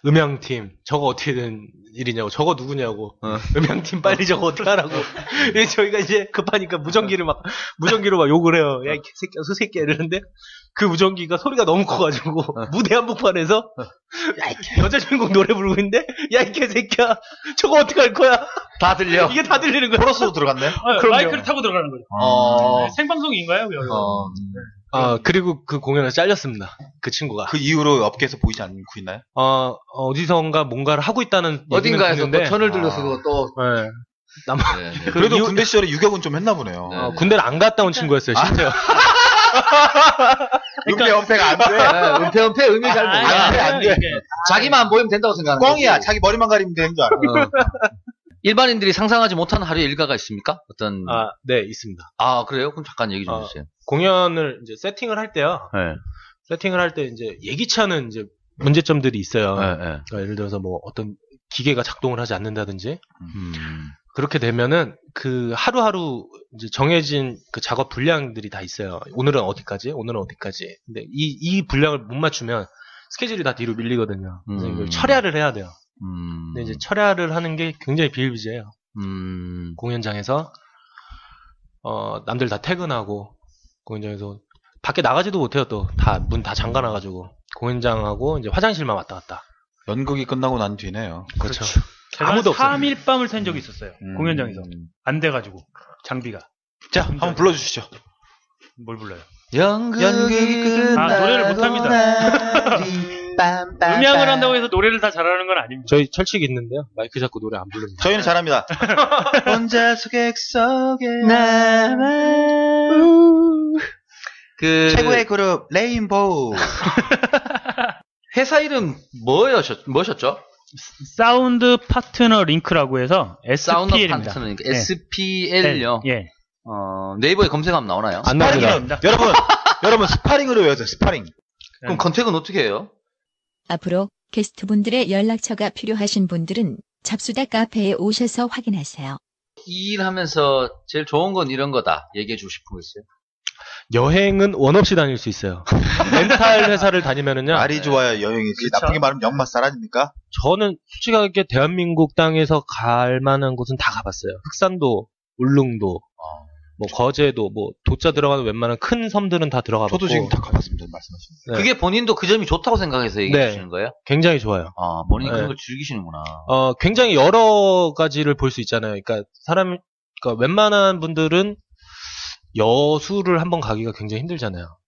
음향팀 저거 어떻게 된 일이냐고 저거 누구냐고 음향팀 빨리 저거 어떻게 하라고 저희가 이제 급하니까 무전기로 막 욕을 해요. 야 이 개새끼야 소새끼야 이러는데 그 무전기가 소리가 너무 커가지고 무대 한복판에서 야 여자 주인공 노래 부르고 있는데 야 이 개새끼야 저거 어떻게 할 거야 다 들려. 이게 다 들리는 거야. 코러스로 들어갔네. 마이크를 타고 들어가는 거죠. 생방송인가요? 그리고 그 공연에서 잘렸습니다. 그 친구가. 그 이후로 업계에서 보이지 않고 있나요? 어디선가 뭔가를 하고 있다는 어딘가에서 얘기는 또 천을 들려쓰고 또. 네. 네. 그래도 군대 시절에 유격은 좀 했나 보네요. 네. 군대를 안 갔다 온 친구였어요, 심지어. 은폐가 안 돼. 은폐 의미 잘 몰라. 안 돼. 자기만 안 보이면 된다고 생각하는 꽝이야. 거지. 자기 머리만 가리면 되는 줄 알아. 일반인들이 상상하지 못하는 하루의 일과가 있습니까? 어떤. 네, 있습니다. 아, 그래요? 그럼 잠깐 얘기 좀 해주세요. 공연을 이제 세팅을 할 때요. 네. 세팅을 할 때 이제 예기치 않은 이제 문제점들이 있어요. 네, 네. 그러니까 예를 들어서 뭐 어떤 기계가 작동을 하지 않는다든지. 그렇게 되면은 그 하루하루 이제 정해진 그 작업 분량들이 다 있어요. 오늘은 어디까지? 근데 이 분량을 못 맞추면 스케줄이 다 뒤로 밀리거든요. 그래서 이걸 철야를 해야 돼요. 근데 이제 철야를 하는 게 굉장히 비일비재해요. 공연장에서 남들 다 퇴근하고 공연장에서 밖에 나가지도 못해요. 또 다 문 다 잠가놔가지고 공연장하고 이제 화장실만 왔다 갔다. 연극이 끝나고 난 뒤네요. 그렇죠. 아무도 없어요. 3일 밤을 샌 적이 있었어요. 공연장에서 안 돼가지고 장비가. 자, 한번 불러주시죠. 뭘 불러요? 연극이 끝나고 노래를 못합니다. 음향을 한다고 해서 노래를 다 잘하는 건 아닙니다. 저희 철칙이 있는데요. 마이크 잡고 노래 안 부릅니다. 저희는 잘합니다. 혼자서 객석에 최고의 그룹 레인보우. 회사 이름 뭐셨죠? 사운드 파트너 링크라고 해서 사운드 SPL입니다. 파트너니까 SPL요. 예. 네이버에 검색하면 나오나요? 안 나옵니다. 여러분 스파링으로 외워요. 스파링. 그럼 컨택은 어떻게 해요? 앞으로 게스트분들의 연락처가 필요하신 분들은 잡수다 카페에 오셔서 확인하세요. 이 일하면서 제일 좋은 건 이런 거다. 얘기해 주고 싶은 거 있어요? 여행은 원 없이 다닐 수 있어요. 렌탈 회사를 다니면은요. 말이 좋아야 여행이지. 그쵸? 나쁘게 말하면 역맛살 아닙니까? 저는 솔직하게 대한민국 땅에서 갈 만한 곳은 다 가봤어요. 흑산도, 울릉도, 뭐 거제도, 뭐 도자 들어가는 웬만한 큰 섬들은 다 들어가봤고. 저도 지금 다 가봤습니다. 말씀하신. 네. 그게 본인도 그 점이 좋다고 생각해서 얘기해 주시는 거예요? 굉장히 좋아요. 본인이 네. 그런 걸 즐기시는구나. 굉장히 여러 가지를 볼 수 있잖아요. 그러니까 웬만한 분들은 여수를 한번 가기가 굉장히 힘들잖아요.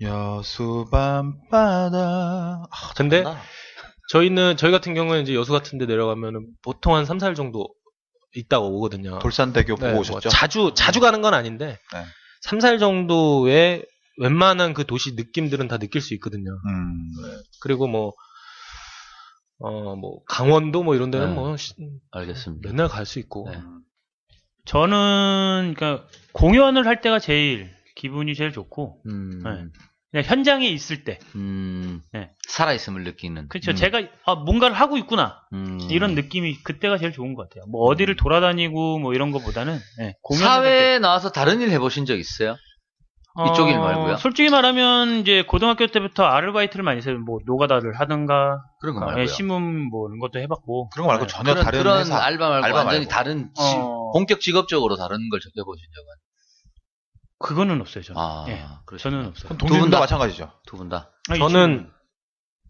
여수 밤바다. 근데 저희 같은 경우는 이제 여수 같은 데 내려가면은 보통 한 3, 4일 정도 있다가 오거든요. 돌산대교 보고 오셨죠? 자주 가는 건 아닌데, 3, 4일 정도의 웬만한 그 도시 느낌들은 다 느낄 수 있거든요. 그리고 뭐 강원도 뭐 이런 데는 알겠습니다. 맨날 갈 수 있고. 저는 그러니까 공연을 할 때가 제일 기분이 제일 좋고 그냥 현장에 있을 때 살아있음을 느끼는. 그렇죠. 제가 뭔가를 하고 있구나 이런 느낌이 그때가 제일 좋은 것 같아요. 뭐 어디를 돌아다니고 뭐 이런 거보다는 사회에 나와서 다른 일 해보신 적 있어요? 이쪽 일 말고요. 솔직히 말하면 이제 고등학교 때부터 아르바이트를 많이 했어요. 뭐 노가다를 하든가 그런 거 말고요. 신문 뭐 이런 것도 해봤고. 그런 거 말고 전혀 다른 그런 회사. 알바 말고 완전히 말고. 다른 본격 직업적으로 다른 걸 해보신 적은? 그거는 없어요. 저는. 그렇죠. 저는 없어요. 동생도 마찬가지죠. 두 분 다. 저는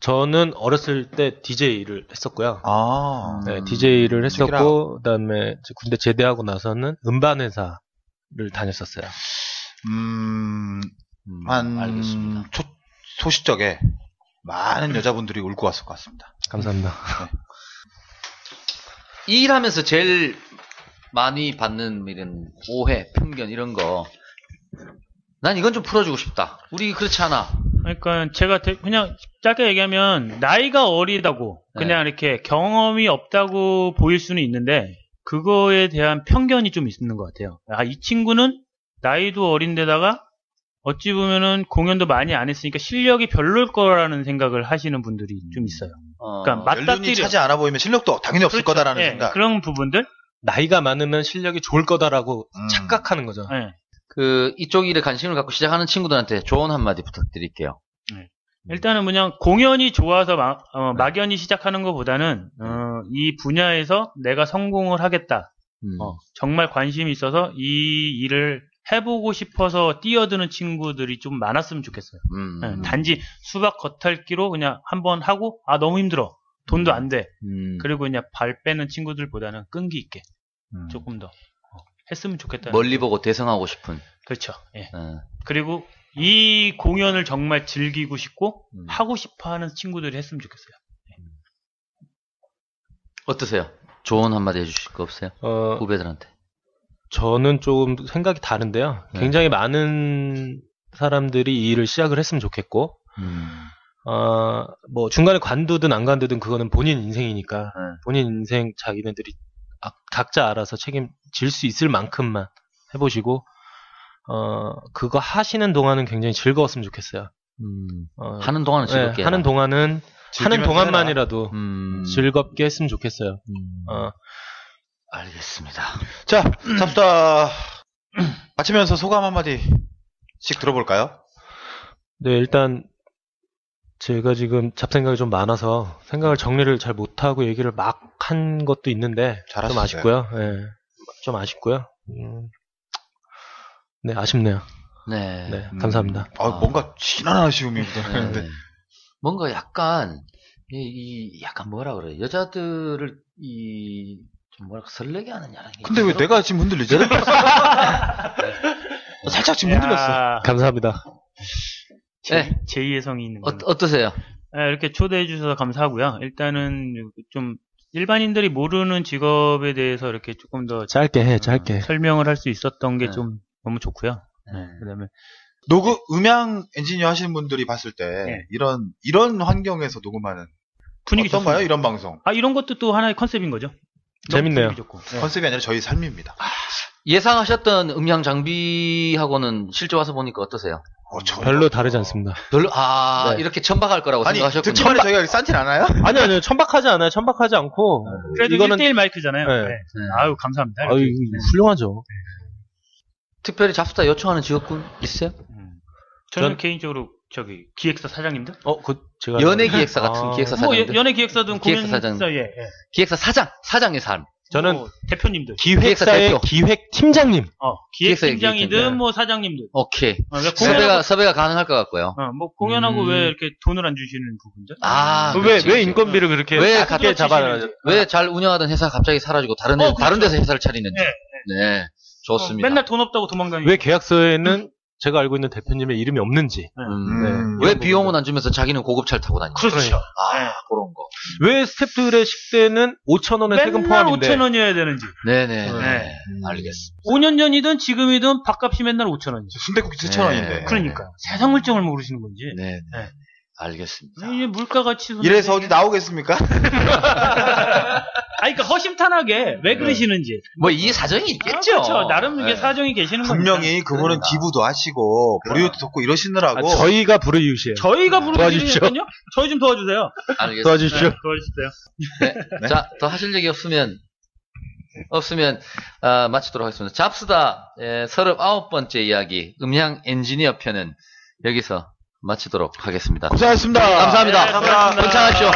저는 어렸을 때 DJ를 했었고요. 네, 네, DJ를 했었고, 그다음에 군대 제대하고 나서는 음반 회사를 다녔었어요. 한 소시적에 많은 여자분들이 울고 왔을 것 같습니다. 감사합니다. 네. 이 일하면서 제일 많이 받는 이런 오해, 편견 이런 거. 난 이건 좀 풀어주고 싶다. 우리 그렇지 않아. 그러니까 제가 그냥 짧게 얘기하면 나이가 어리다고 그냥 이렇게 경험이 없다고 보일 수는 있는데 그거에 대한 편견이 좀 있는 것 같아요. 아, 이 친구는 나이도 어린데다가 어찌 보면은 공연도 많이 안 했으니까 실력이 별로일 거라는 생각을 하시는 분들이 좀 있어요. 그러니까 연륜이 차지 않아 보이면 실력도 당연히 없을 그렇죠. 거다라는 네, 생각. 그런 부분들. 나이가 많으면 실력이 좋을 거다라고 착각하는 거죠. 네. 이쪽 일에 관심을 갖고 시작하는 친구들한테 조언 한마디 부탁드릴게요. 일단은 그냥 공연이 좋아서 막연히 시작하는 것보다는 이 분야에서 내가 성공을 하겠다. 정말 관심이 있어서 이 일을 해보고 싶어서 뛰어드는 친구들이 좀 많았으면 좋겠어요. 단지 수박 겉핥기로 그냥 한번 하고 너무 힘들어. 돈도 안 돼. 그리고 그냥 발 빼는 친구들보다는 끈기 있게 조금 더 했으면 좋겠다. 멀리 보고 대성하고 싶은. 그렇죠. 예. 그리고 이 공연을 정말 즐기고 싶고 하고 싶어하는 친구들이 했으면 좋겠어요. 어떠세요? 조언 한마디 해주실 거 없어요? 후배들한테. 저는 좀 생각이 다른데요. 굉장히 많은 사람들이 이 일을 시작을 했으면 좋겠고, 뭐 중간에 관두든 안 관두든 그거는 본인 인생이니까 본인 인생 자기네들이 각자 알아서 책임질 수 있을 만큼만 해보시고, 그거 하시는 동안은 굉장히 즐거웠으면 좋겠어요. 하는 동안은 즐겁게. 하는 동안은 하는 동안만이라도 즐겁게 했으면 좋겠어요. 알겠습니다. 자, 잡수다 마치면서 소감 한마디씩 들어볼까요? 네, 일단 제가 지금 잡생각이 좀 많아서 생각을 정리를 잘 못하고 얘기를 막 한 것도 있는데 좀 아쉽고요. 네, 좀 아쉽고요. 네, 아쉽네요. 네, 감사합니다. 뭔가 진한 아쉬움이 묻어나는데 뭔가 약간 약간 뭐라 그래, 여자들을 좀 뭐랄까 설레게 하는 야랑. 근데 왜 내가 지금 흔들리지? 살짝 지금 흔들렸어. 감사합니다. 제2의 성이 있는 거. 어떠세요? 이렇게 초대해 주셔서 감사하고요. 일단은 좀 일반인들이 모르는 직업에 대해서 이렇게 조금 더 짧게 설명을 할 수 있었던 게 좀 너무 좋고요. 그다음에 음향 엔지니어 하시는 분들이 봤을 때 이런 환경에서 녹음하는 분위기 어떤가요? 좋습니다. 이런 방송. 이런 것도 또 하나의 컨셉인 거죠. 재밌네요. 컨셉이 아니라 저희 삶입니다. 예상하셨던 음향 장비하고는 실제 와서 보니까 어떠세요? 별로 다르지 않습니다. 이렇게 천박할 거라고 생각하셨군요. 듣기만 해도 저희가 싼티 않아요? 아니요, 천박하지 않아요. 천박하지 않고. 그래도 이거는 1대1 마이크잖아요. 네. 아유, 감사합니다. 훌륭하죠. 특별히 잡수다 요청하는 직업군 있어요? 저는 개인적으로 기획사 사장님들? 제가 연예 기획사 같은 기획사 사장님들. 연예 기획사든 기획사 공연 사장. 기획사 사장의 삶. 저는 대표님들. 기획사의 대표. 기획 팀장님. 기획팀장이든 뭐 사장님들. 오케이. 공연하고, 섭외가 가능할 것 같고요. 뭐 공연하고 왜 이렇게 돈을 안 주시는 부분들? 왜 인건비를 그렇게 크게 잡아놔요? 왜 잘 운영하던 회사 갑자기 사라지고 다른 데서 회사를 차리는지. 네. 좋습니다. 맨날 돈 없다고 도망다니고. 왜 계약서에는 제가 알고 있는 대표님의 이름이 없는지. 왜 비용은 안 주면서 자기는 고급차를 타고 다니고. 그렇죠. 그런 거. 왜 스태프들의 식대는 5,000원에 세금 포함인데. 5,000원이어야 되는지. 네네. 알겠습니다. 5년 전이든 지금이든 밥값이 맨날 5,000원이죠. 순대국이 7,000원인데. 그러니까. 세상 물정을 모르시는 건지. 네. 알겠습니다. 이게 물가가치. 이래서 어디 나오겠습니까? 그러니까 허심탄회하게 왜 그러시는지. 뭐 이 사정이 있겠죠. 그렇죠. 나름 이게 사정이 계시는 겁니다. 분명히 그분은 기부도 하시고 불이웃도 돕고 이러시느라고. 저희가 불이웃이에요. 저희가 불이웃이거든요. 저희 좀 도와주세요. 알겠습니다. 도와주십시오. 도와주세요. 자, 더 하실 얘기 없으면 마치도록 하겠습니다. 잡수다 39번째 이야기 음향 엔지니어 편은 여기서 마치도록 하겠습니다. 고생하셨습니다. 감사합니다. 감사합니다. 괜찮으십시오.